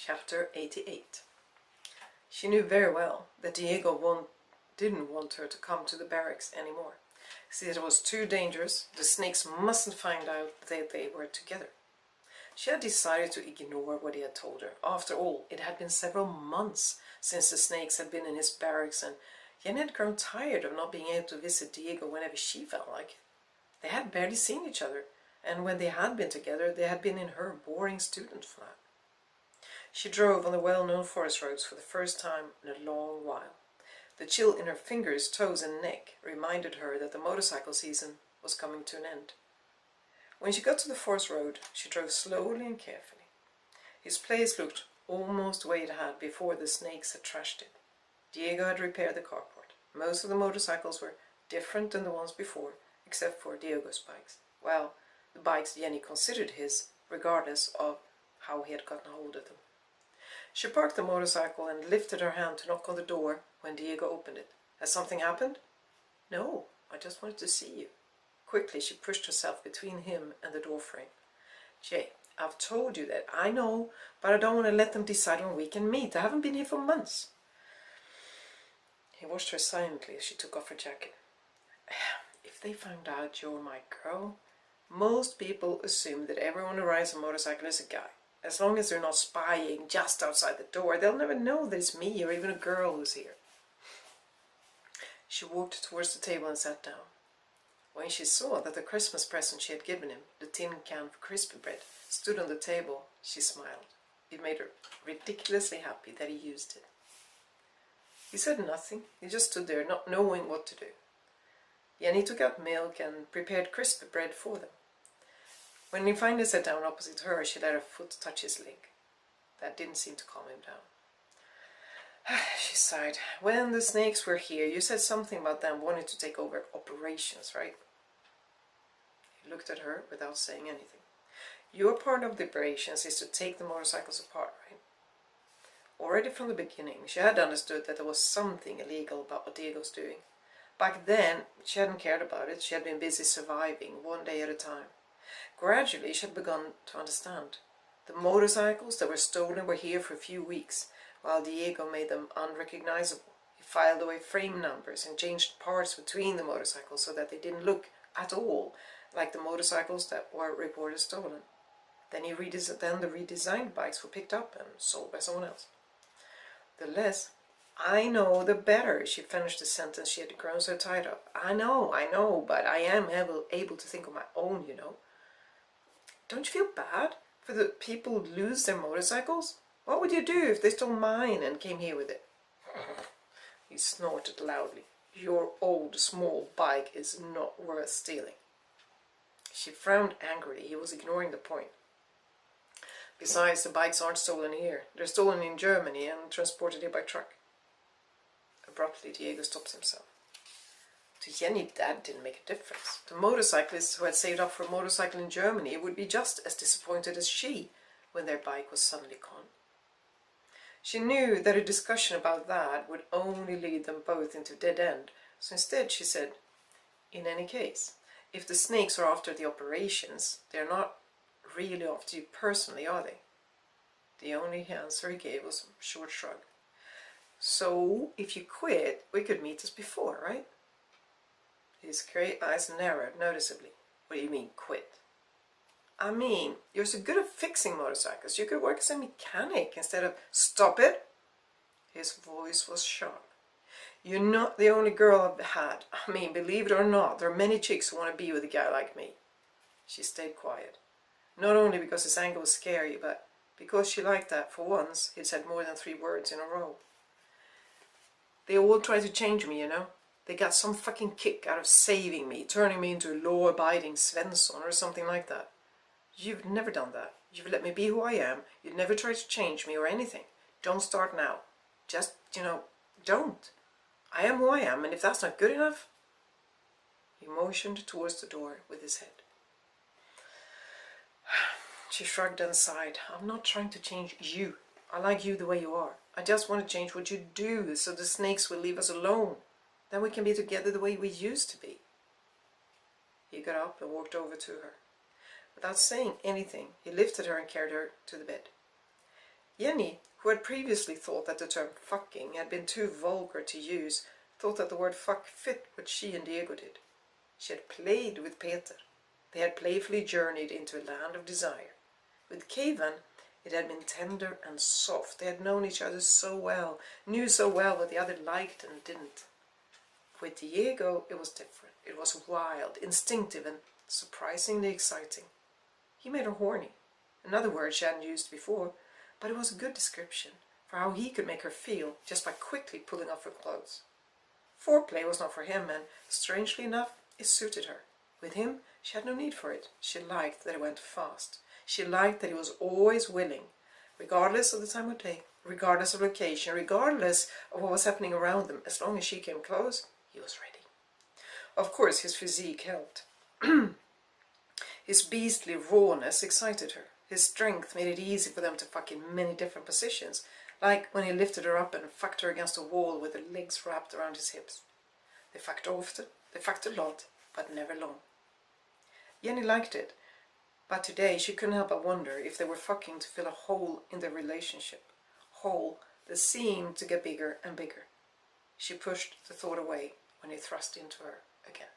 Chapter 88. She knew very well that Diego didn't want her to come to the barracks anymore. See, it was too dangerous. The snakes mustn't find out that they were together. She had decided to ignore what he had told her. After all, it had been several months since the snakes had been in his barracks, and Jenny had grown tired of not being able to visit Diego whenever she felt like it. They had barely seen each other, and when they had been together, they had been in her boring student flat. She drove on the well-known forest roads for the first time in a long while. The chill in her fingers, toes and neck reminded her that the motorcycle season was coming to an end. When she got to the forest road, she drove slowly and carefully. His place looked almost the way it had before the snakes had trashed it. Diego had repaired the carport. Most of the motorcycles were different than the ones before, except for Diego's bikes. Well, the bikes Jenny considered his, regardless of how he had gotten hold of them. She parked the motorcycle and lifted her hand to knock on the door when Diego opened it. Has something happened? No, I just wanted to see you. Quickly she pushed herself between him and the doorframe. Jay, I've told you that. I know, but I don't want to let them decide when we can meet. I haven't been here for months. He watched her silently as she took off her jacket. If they found out you're my girl, most people assume that everyone who rides a motorcycle is a guy. As long as they're not spying just outside the door, they'll never know that it's me or even a girl who's here. She walked towards the table and sat down. When she saw that the Christmas present she had given him, the tin can for crispy bread, stood on the table, she smiled. It made her ridiculously happy that he used it. He said nothing. He just stood there, not knowing what to do. Jenny took out milk and prepared crispy bread for them. When he finally sat down opposite her, she let her foot touch his leg. That didn't seem to calm him down. She sighed. When the snakes were here, you said something about them wanting to take over operations, right? He looked at her without saying anything. Your part of the operations is to take the motorcycles apart, right? Already from the beginning, she had understood that there was something illegal about what Diego's doing. Back then, she hadn't cared about it. She had been busy surviving, one day at a time. Gradually, she had begun to understand. The motorcycles that were stolen were here for a few weeks, while Diego made them unrecognizable. He filed away frame numbers and changed parts between the motorcycles so that they didn't look at all like the motorcycles that were reported stolen. Then the redesigned bikes were picked up and sold by someone else. The less I know, the better, she finished the sentence she had grown so tired of. I know, but I am able to think on my own, you know. Don't you feel bad for the people who lose their motorcycles? What would you do if they stole mine and came here with it? He snorted loudly. Your old small bike is not worth stealing. She frowned angrily. He was ignoring the point. Besides, the bikes aren't stolen here. They're stolen in Germany and transported here by truck. Abruptly, Diego stopped himself. To Jenny, that didn't make a difference. The motorcyclists who had saved up for a motorcycle in Germany would be just as disappointed as she when their bike was suddenly gone. She knew that a discussion about that would only lead them both into a dead end, so instead she said, in any case, if the snakes are after the operations, they're not really after you personally, are they? The only answer he gave was a short shrug. So, if you quit, we could meet as before, right? His grey eyes narrowed noticeably. What do you mean, quit? I mean, you're so good at fixing motorcycles. You could work as a mechanic instead of... Stop it! His voice was sharp. You're not the only girl I've had. I mean, believe it or not, there are many chicks who want to be with a guy like me. She stayed quiet. Not only because his anger was scary, but because she liked that, for once, he'd said more than 3 words in a row. They all try to change me, you know. They got some fucking kick out of saving me, turning me into a law-abiding Svensson or something like that. You've never done that. You've let me be who I am. You've never tried to change me or anything. Don't start now. Just, don't. I am who I am, and if that's not good enough... He motioned towards the door with his head. She shrugged and sighed. I'm not trying to change you. I like you the way you are. I just want to change what you do so the snakes will leave us alone. Then we can be together the way we used to be. He got up and walked over to her. Without saying anything, he lifted her and carried her to the bed. Jenny, who had previously thought that the term fucking had been too vulgar to use, thought that the word fuck fit what she and Diego did. She had played with Peter. They had playfully journeyed into a land of desire. With Keivan, it had been tender and soft. They had known each other so well, knew so well what the other liked and didn't. With Diego, it was different. It was wild, instinctive, and surprisingly exciting. He made her horny. Another word she hadn't used before, but it was a good description for how he could make her feel just by quickly pulling off her clothes. Foreplay was not for him, and strangely enough, it suited her. With him, she had no need for it. She liked that it went fast. She liked that he was always willing, regardless of the time of day, regardless of location, regardless of what was happening around them. As long as she came close, he was ready. Of course, his physique helped. His beastly rawness excited her. His strength made it easy for them to fuck in many different positions, like when he lifted her up and fucked her against a wall with her legs wrapped around his hips. They fucked often, they fucked a lot, but never long. Jenny liked it, but today she couldn't help but wonder if they were fucking to fill a hole in their relationship. Hole that seemed to get bigger and bigger. She pushed the thought away when he thrust into her again.